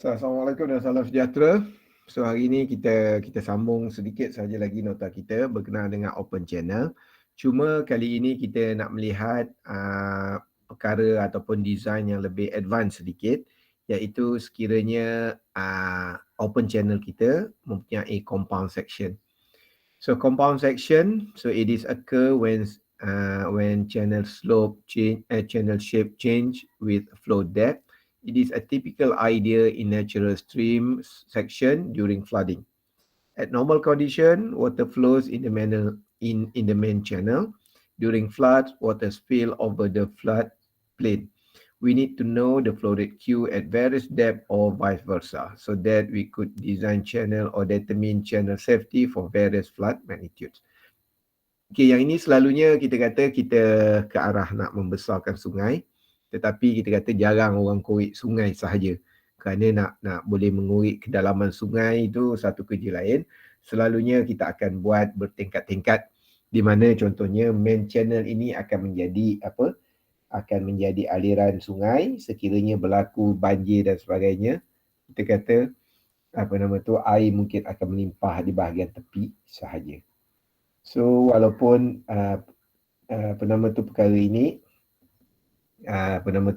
Assalamualaikum dan salam sejahtera. So hari ini kita sambung sedikit saja lagi nota kita berkenaan dengan open channel. Cuma kali ini kita nak melihat perkara ataupun design yang lebih advance sedikit, iaitu sekiranya open channel kita mempunyai compound section. So compound section, so it is occur when channel slope change, channel shape change with flow depth. It is a typical idea in natural stream section during flooding. At normal condition, water flows in the main channel. During flood, water spill over the flood plain. We need to know the flow rate Q at various depth or vice versa, so that we could design channel or determine channel safety for various flood magnitudes. Okay, yang ini selalunya kita kata kita ke arah nak membesarkan sungai, tetapi kita kata jarang orang korek sungai sahaja. Kerana nak boleh mengorek kedalaman sungai itu satu kerja lain. Selalunya kita akan buat bertingkat-tingkat, di mana contohnya main channel ini akan menjadi apa? Akan menjadi aliran sungai sekiranya berlaku banjir dan sebagainya. Kita kata air mungkin akan melimpah di bahagian tepi sahaja. So walaupun perkara ini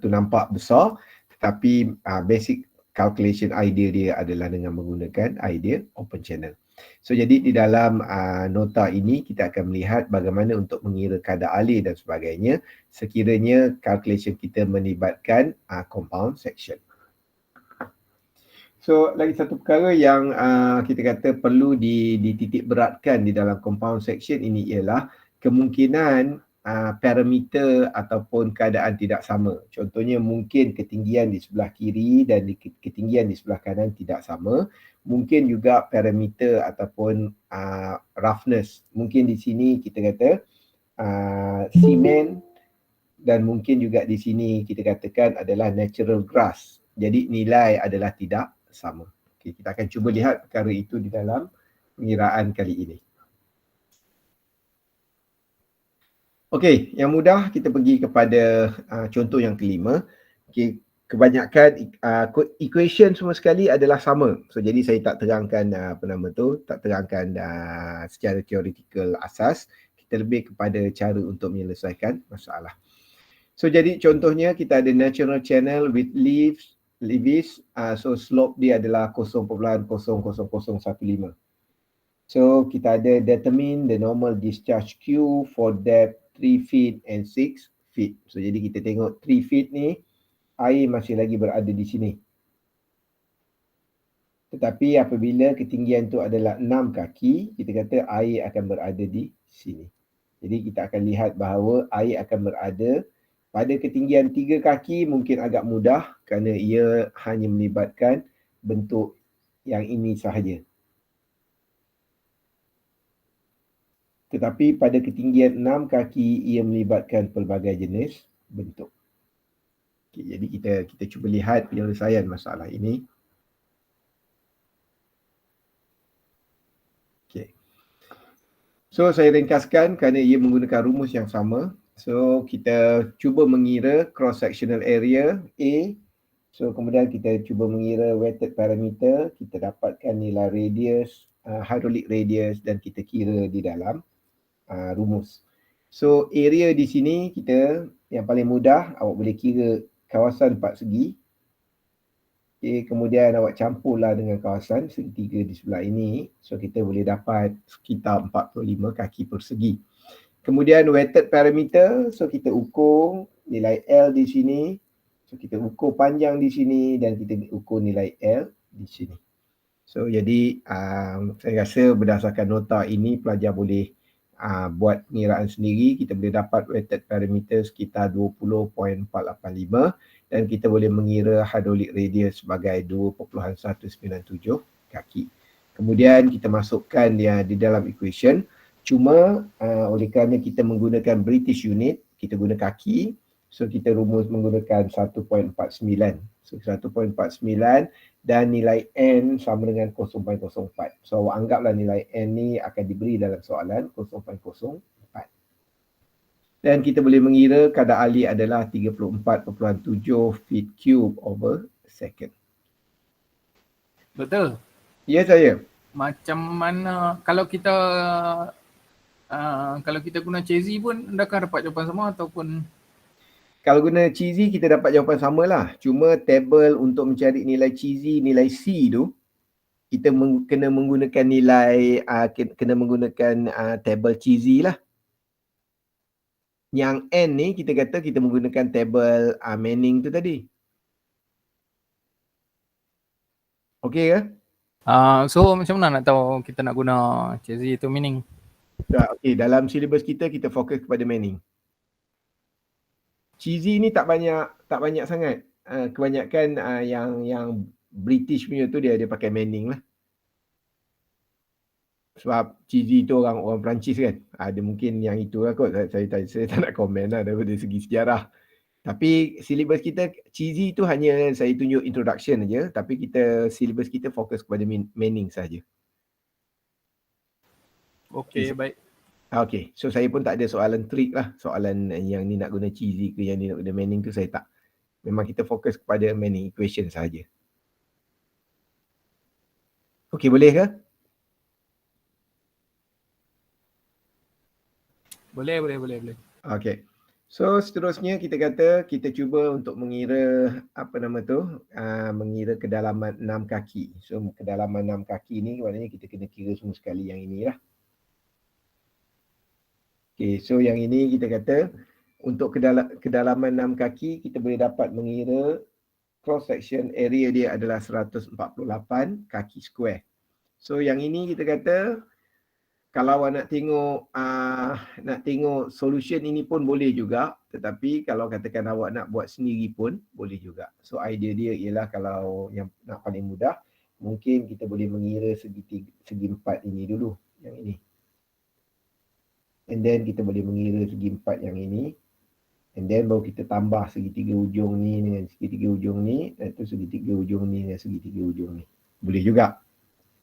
nampak besar, tetapi basic calculation idea dia adalah dengan menggunakan idea open channel. So jadi di dalam nota ini kita akan melihat bagaimana untuk mengira kadar alir dan sebagainya sekiranya calculation kita melibatkan compound section. So lagi satu perkara yang kita kata perlu dititik beratkan di dalam compound section ini ialah kemungkinan parameter ataupun keadaan tidak sama. Contohnya mungkin ketinggian di sebelah kiri dan ketinggian di sebelah kanan tidak sama. Mungkin juga parameter ataupun roughness. Mungkin di sini kita kata cement dan mungkin juga di sini kita katakan adalah natural grass. Jadi nilai adalah tidak sama. Okay, kita akan cuba lihat perkara itu di dalam pengiraan kali ini. Okey, yang mudah kita pergi kepada contoh yang kelima. Okay, kebanyakan equation semua sekali adalah sama. So jadi saya tak terangkan tak terangkan secara theoretical asas. Kita lebih kepada cara untuk menyelesaikan masalah. So jadi contohnya kita ada natural channel with leaves, so slope dia adalah 0.00015. So kita ada determine the normal discharge Q for depth 3 feet and 6 feet. So jadi kita tengok 3 feet ni air masih lagi berada di sini. Tetapi apabila ketinggian tu adalah 6 kaki, kita kata air akan berada di sini. Jadi kita akan lihat bahawa air akan berada pada ketinggian 3 kaki mungkin agak mudah kerana ia hanya melibatkan bentuk yang ini sahaja. Tetapi pada ketinggian 6 kaki ia melibatkan pelbagai jenis bentuk. Okay, jadi kita cuba lihat penyelesaian masalah ini. Okay. So saya ringkaskan kerana ia menggunakan rumus yang sama. So kita cuba mengira cross sectional area A. So kemudian kita cuba mengira weighted parameter, kita dapatkan nilai radius, hydraulic radius dan kita kira di dalam rumus. So area di sini kita yang paling mudah awak boleh kira kawasan 4 segi. Okay, kemudian awak campurlah dengan kawasan segitiga di sebelah ini. So kita boleh dapat sekitar 45 kaki persegi. Kemudian weighted parameter, so kita ukur nilai L di sini. So kita ukur panjang di sini dan kita ukur nilai L di sini. So jadi saya rasa berdasarkan nota ini pelajar boleh buat pengiraan sendiri. Kita boleh dapat weighted parameter sekitar 20.485 dan kita boleh mengira hydraulic radius sebagai 2.197 kaki. Kemudian kita masukkan dia di dalam equation. Cuma oleh kerana kita menggunakan British unit, kita guna kaki. So kita rumus menggunakan 1.49. So 1.49 dan nilai N sama dengan 0.04. So awak anggaplah nilai N ni akan diberi dalam soalan 0.04. Dan kita boleh mengira kadar alir adalah 34.7 feet cube over second. Betul. Ya saya. Macam mana kalau kita guna CZ pun adakah dapat jawapan sama ataupun Kalau guna cheesy kita dapat jawapan sama lah. Cuma table untuk mencari nilai cheesy, nilai C tu kita kena menggunakan nilai kena menggunakan table cheesy lah. Yang N ni kita kata kita menggunakan table Manning tu tadi. Okey ke? so macam mana nak tahu kita nak guna CZ tu meaning? Okey, dalam silibus kita fokus kepada Manning. Cheesy ni tak banyak sangat. Kebanyakan yang British punya tu dia pakai Manning lah. Sebab cheesy tu orang Perancis kan. Ada mungkin yang itu lah kot. Saya tak nak komen lah daripada segi sejarah. Tapi silibus kita cheesy tu hanya saya tunjuk introduction aja. Tapi silibus kita fokus kepada Manning saja. Okey, baik. Okay, so saya pun tak ada soalan trik lah. Soalan yang ni nak guna cheesy ke yang ni nak guna Manning tu saya tak. Memang kita fokus kepada Manning equation saja. Okey, boleh ke? Boleh. Okey. So seterusnya kita kata kita cuba untuk mengira mengira kedalaman 6 kaki. So kedalaman 6 kaki ni maknanya kita kena kira semua sekali yang ini lah. Okey, so yang ini kita kata untuk kedalaman 6 kaki kita boleh dapat mengira cross section area dia adalah 148 kaki square. So yang ini kita kata kalau nak tengok solution ini pun boleh juga, tetapi kalau katakan awak nak buat sendiri pun boleh juga. So idea dia ialah kalau yang nak paling mudah, mungkin kita boleh mengira segi 4 ini dulu, yang ini. And then kita boleh mengira segi 4 yang ini. And then baru kita tambah segitiga ujung ni dengan segitiga ujung ni, dan tu segitiga ujung ni dengan segitiga ujung ni. Boleh juga.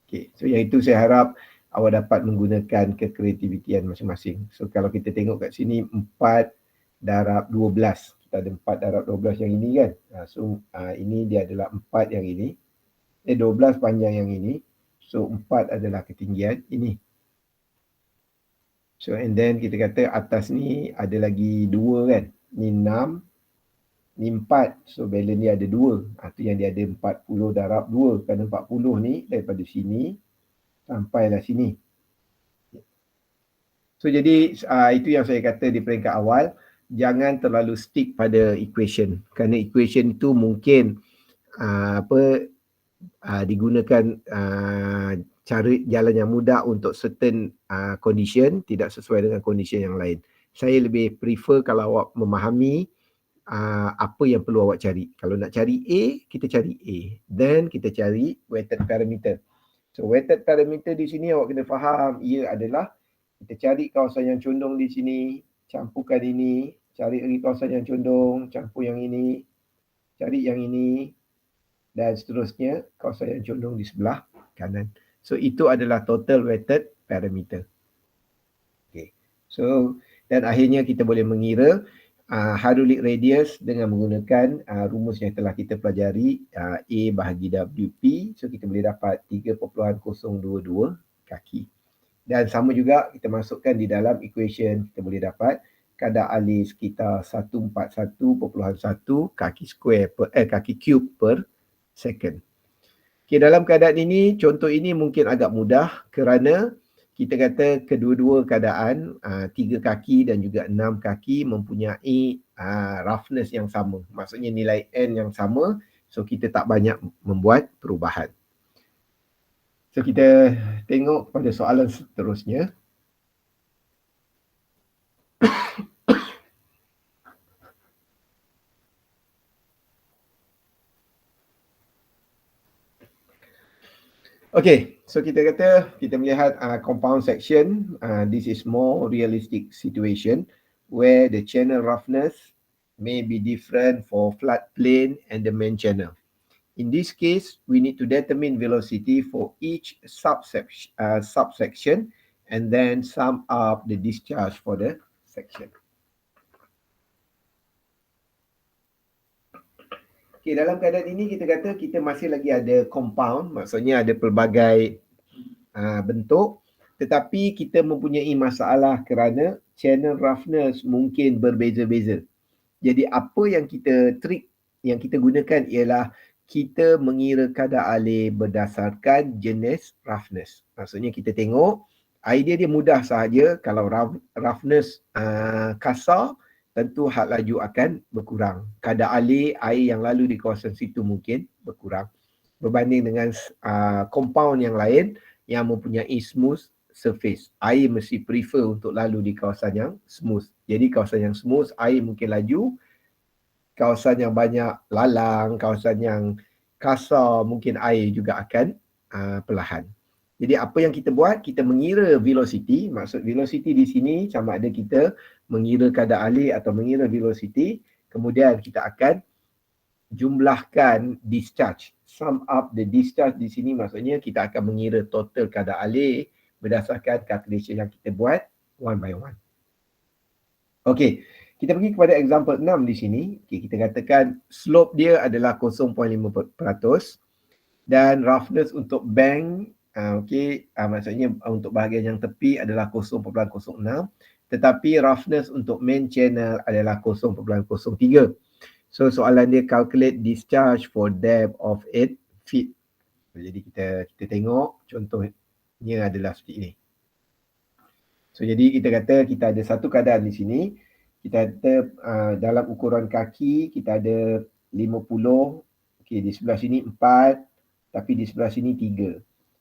Okay, so yang itu saya harap awak dapat menggunakan kekreativitian masing-masing. So kalau kita tengok kat sini 4 darab 12. Kita ada 4 darab 12 yang ini kan. So ini dia adalah 4 yang ini. 12 panjang yang ini. So 4 adalah ketinggian ini. So and then kita kata atas ni ada lagi 2 kan. Ni 6. Ni 4. So balance ni ada 2. Tu yang dia ada 40 darab 2. Kerana 40 ni daripada sini sampailah sini. So jadi itu yang saya kata di peringkat awal, jangan terlalu stick pada equation. Kerana equation itu mungkin digunakan cara jalan yang mudah untuk certain condition, tidak sesuai dengan condition yang lain. Saya lebih prefer kalau awak memahami apa yang perlu awak cari. Kalau nak cari A, kita cari A. Then kita cari weighted parameter. So weighted parameter di sini awak kena faham ia adalah kita cari kawasan yang condong di sini, campurkan ini, cari lagi kawasan yang condong, campur yang ini, cari yang ini dan seterusnya kawasan yang condong di sebelah kanan. So itu adalah total weighted parameter. Okay. So dan akhirnya kita boleh mengira hydraulic radius dengan menggunakan rumus yang telah kita pelajari, A bahagi WP. So kita boleh dapat 3.022 kaki. Dan sama juga kita masukkan di dalam equation, kita boleh dapat kadar alih sekitar 141.1 kaki cube per second. Okay, dalam keadaan ini, contoh ini mungkin agak mudah kerana kita kata kedua-dua keadaan 3 kaki dan juga 6 kaki mempunyai roughness yang sama. Maksudnya nilai N yang sama, so kita tak banyak membuat perubahan. So kita tengok pada soalan seterusnya. Okay, so kita melihat compound section. This is more realistic situation where the channel roughness may be different for flood plain and the main channel. In this case, we need to determine velocity for each subsection and then sum up the discharge for the section. Okey, dalam keadaan ini kita kata kita masih lagi ada compound, maksudnya ada pelbagai bentuk, tetapi kita mempunyai masalah kerana channel roughness mungkin berbeza-beza. Jadi apa yang kita trik yang kita gunakan ialah kita mengira kadar alih berdasarkan jenis roughness. Maksudnya kita tengok idea dia mudah sahaja. Kalau roughness kasar, tentu had laju akan berkurang. Kadar alih air yang lalu di kawasan situ mungkin berkurang berbanding dengan compound yang lain yang mempunyai smooth surface. Air mesti prefer untuk lalu di kawasan yang smooth. Jadi kawasan yang smooth, air mungkin laju. Kawasan yang banyak lalang, kawasan yang kasar, mungkin air juga akan perlahan. Jadi apa yang kita buat, kita mengira velocity. Maksud velocity di sini sama ada kita mengira kadar alih atau mengira velocity. Kemudian kita akan jumlahkan discharge. Sum up the discharge di sini maksudnya kita akan mengira total kadar alih berdasarkan calculation yang kita buat one by one. Okey, kita pergi kepada example 6 di sini. Okay, kita katakan slope dia adalah 0.5% dan roughness untuk bank maksudnya untuk bahagian yang tepi adalah 0.06, tetapi roughness untuk main channel adalah 0.03. So soalan dia calculate discharge for depth of 8 feet. Jadi kita tengok contohnya adalah seperti ini. So jadi kita kata kita ada satu keadaan di sini. Kita ada dalam ukuran kaki kita ada 50. Okey, di sebelah sini 4, tapi di sebelah sini 3.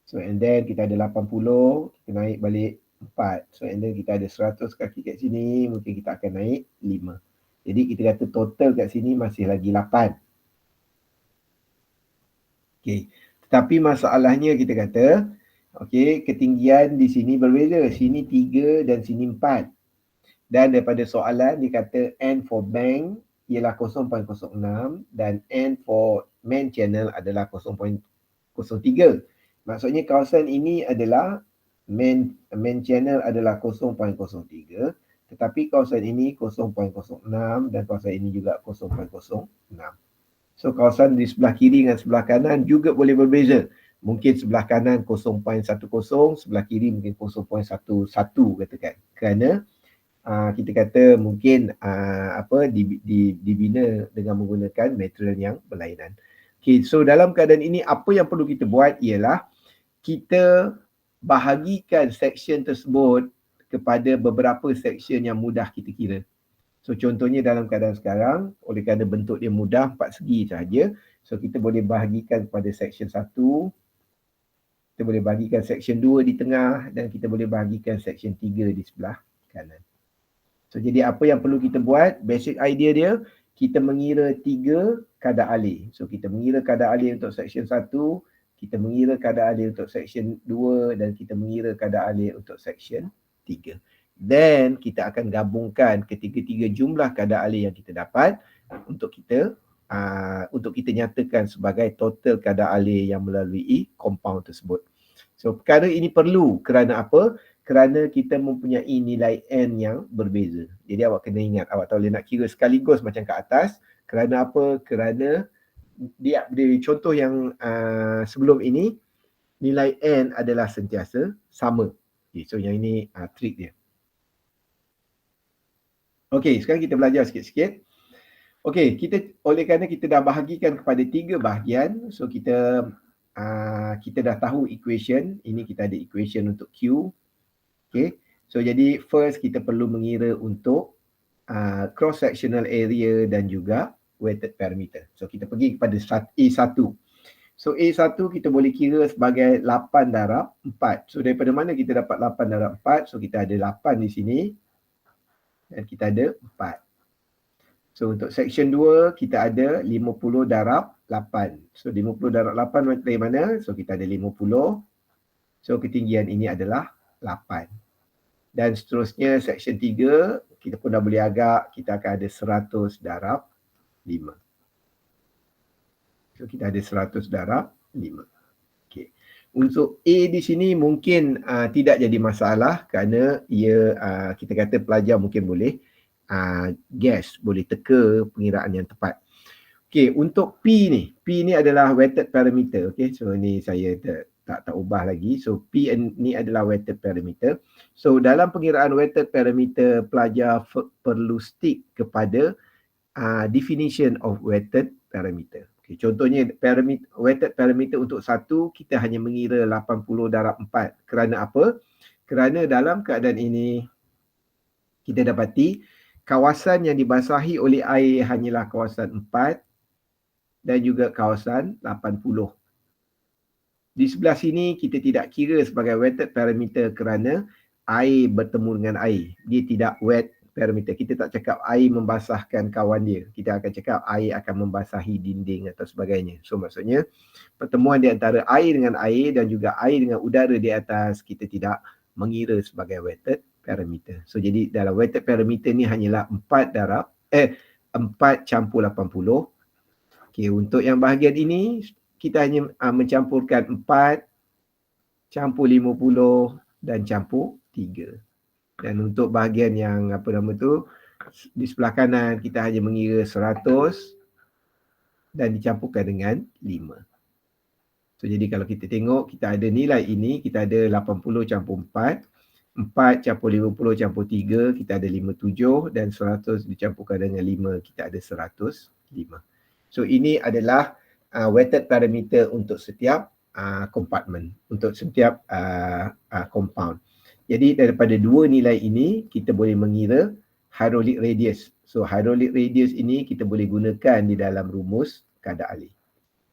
So and then kita ada 80, kita naik balik 4. So and then kita ada 100 kaki kat sini, mungkin kita akan naik 5. Jadi kita kata total kat sini masih lagi 8. Okey. Tetapi masalahnya kita kata, okey, ketinggian di sini berbeza. Sini 3 dan sini 4. Dan daripada soalan dia kata N for bank ialah 0.06 dan N for main channel adalah 0.03. Maksudnya kawasan ini adalah main channel adalah 0.03. Tetapi kawasan ini 0.06 dan kawasan ini juga 0.06. So kawasan di sebelah kiri dengan sebelah kanan juga boleh berbeza. Mungkin sebelah kanan 0.10, sebelah kiri mungkin 0.11 katakan. Kerana kita kata mungkin dibina dengan menggunakan material yang berlainan. Okay, so dalam keadaan ini apa yang perlu kita buat ialah kita bahagikan section tersebut kepada beberapa section yang mudah kita kira. So contohnya dalam keadaan sekarang, oleh kerana bentuk dia mudah 4 segi sahaja, so kita boleh bahagikan kepada section 1, kita boleh bahagikan section 2 di tengah dan kita boleh bahagikan section 3 di sebelah kanan. So jadi apa yang perlu kita buat, basic idea dia, kita mengira 3 kadar alih. So kita mengira kadar alih untuk section 1, kita mengira kadar alih untuk section 2 dan kita mengira kadar alih untuk section 3. Then kita akan gabungkan ketiga-tiga jumlah kadar alih yang kita dapat untuk kita nyatakan sebagai total kadar alih yang melalui compound tersebut. So perkara ini perlu kerana apa? Kerana kita mempunyai nilai N yang berbeza. Jadi awak kena ingat, awak tak boleh nak kira sekaligus macam kat atas. Kerana apa? Kerana dia contoh yang sebelum ini, nilai N adalah sentiasa sama. Okay, so yang ini trik dia. Okey, sekarang kita belajar sikit-sikit. Okey, oleh kerana kita dah bahagikan kepada 3 bahagian, so kita dah tahu equation. Ini kita ada equation untuk Q. Okey, so jadi first kita perlu mengira untuk cross sectional area dan juga weighted parameter. So kita pergi kepada A1. So A1 kita boleh kira sebagai 8 darab 4. So daripada mana kita dapat 8 darab 4? So kita ada 8 di sini dan kita ada 4. So untuk section 2 kita ada 50 darab 8. So 50 darab 8 dari mana? So kita ada 50. So ketinggian ini adalah 8. Dan seterusnya section 3 kita pun dah boleh agak, kita akan ada 100 darab 5. So kita ada 100 darab 5. Okay. Untuk A di sini mungkin tidak jadi masalah kerana ia kita kata pelajar mungkin boleh guess, boleh teka pengiraan yang tepat. Okey, untuk P ni adalah weighted parameter. Okey, so ni saya tak ubah lagi. So P ni adalah weighted parameter. So dalam pengiraan weighted parameter, pelajar perlu stick kepada definition of weighted parameter. Okay, contohnya weighted parameter untuk 1 kita hanya mengira 80 darab 4. Kerana apa? Kerana dalam keadaan ini kita dapati kawasan yang dibasahi oleh air hanyalah kawasan 4 dan juga kawasan 80. Di sebelah sini kita tidak kira sebagai weighted parameter kerana air bertemu dengan air. Dia tidak wet parameter. Kita tak cakap air membasahkan kawan dia. Kita akan cakap air akan membasahi dinding atau sebagainya. So maksudnya pertemuan di antara air dengan air dan juga air dengan udara di atas kita tidak mengira sebagai weighted parameter. So jadi dalam weighted parameter ni hanyalah 4 campur 80. Okey, untuk yang bahagian ini kita hanya mencampurkan 4 campur 50 dan campur 3. Dan untuk bahagian yang di sebelah kanan kita hanya mengira 100 dan dicampurkan dengan 5. So jadi kalau kita tengok kita ada nilai ini, kita ada 80 campur 4, 4 campur 50 campur 3, kita ada 57 dan 100 dicampurkan dengan 5, kita ada 105. So ini adalah weighted parameter untuk setiap compartment, untuk setiap compound. Jadi daripada dua nilai ini kita boleh mengira hydraulic radius. So hydraulic radius ini kita boleh gunakan di dalam rumus kadar alir.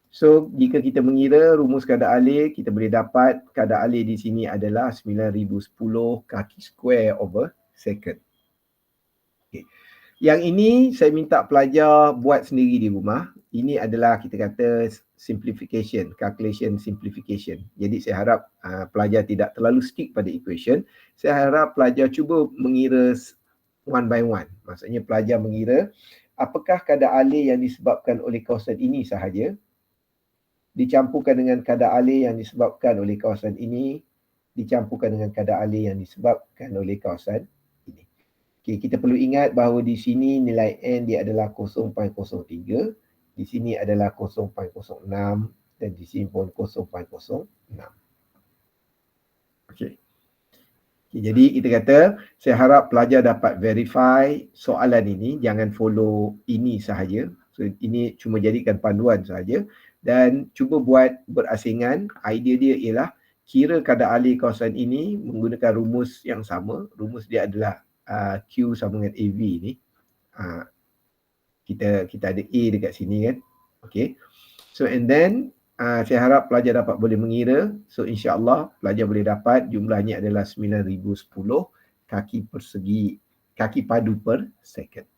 So jika kita mengira rumus kadar alir, kita boleh dapat kadar alir di sini adalah 9010 kaki square over second. Okay. Yang ini saya minta pelajar buat sendiri di rumah. Ini adalah kita kata simplification, calculation simplification. Jadi saya harap pelajar tidak terlalu stick pada equation. Saya harap pelajar cuba mengira one by one. Maksudnya pelajar mengira apakah kadar alir yang disebabkan oleh kawasan ini sahaja dicampurkan dengan kadar alir yang disebabkan oleh kawasan ini dicampurkan dengan kadar alir yang disebabkan oleh kawasan ini. Okay, kita perlu ingat bahawa di sini nilai N dia adalah 0.03, di sini adalah 0.06 dan di sini pun 0.06. Okay. Okay, jadi kita kata saya harap pelajar dapat verify soalan ini, jangan follow ini sahaja. So ini cuma jadikan panduan sahaja dan cuba buat berasingan. Idea dia ialah kira kadar alir kawasan ini menggunakan rumus yang sama. Rumus dia adalah Q sama dengan AV ni. Kita ada A dekat sini kan. Okay. So and then saya harap pelajar dapat boleh mengira. So insya-Allah pelajar boleh dapat jumlahnya adalah 9010 kaki padu per second.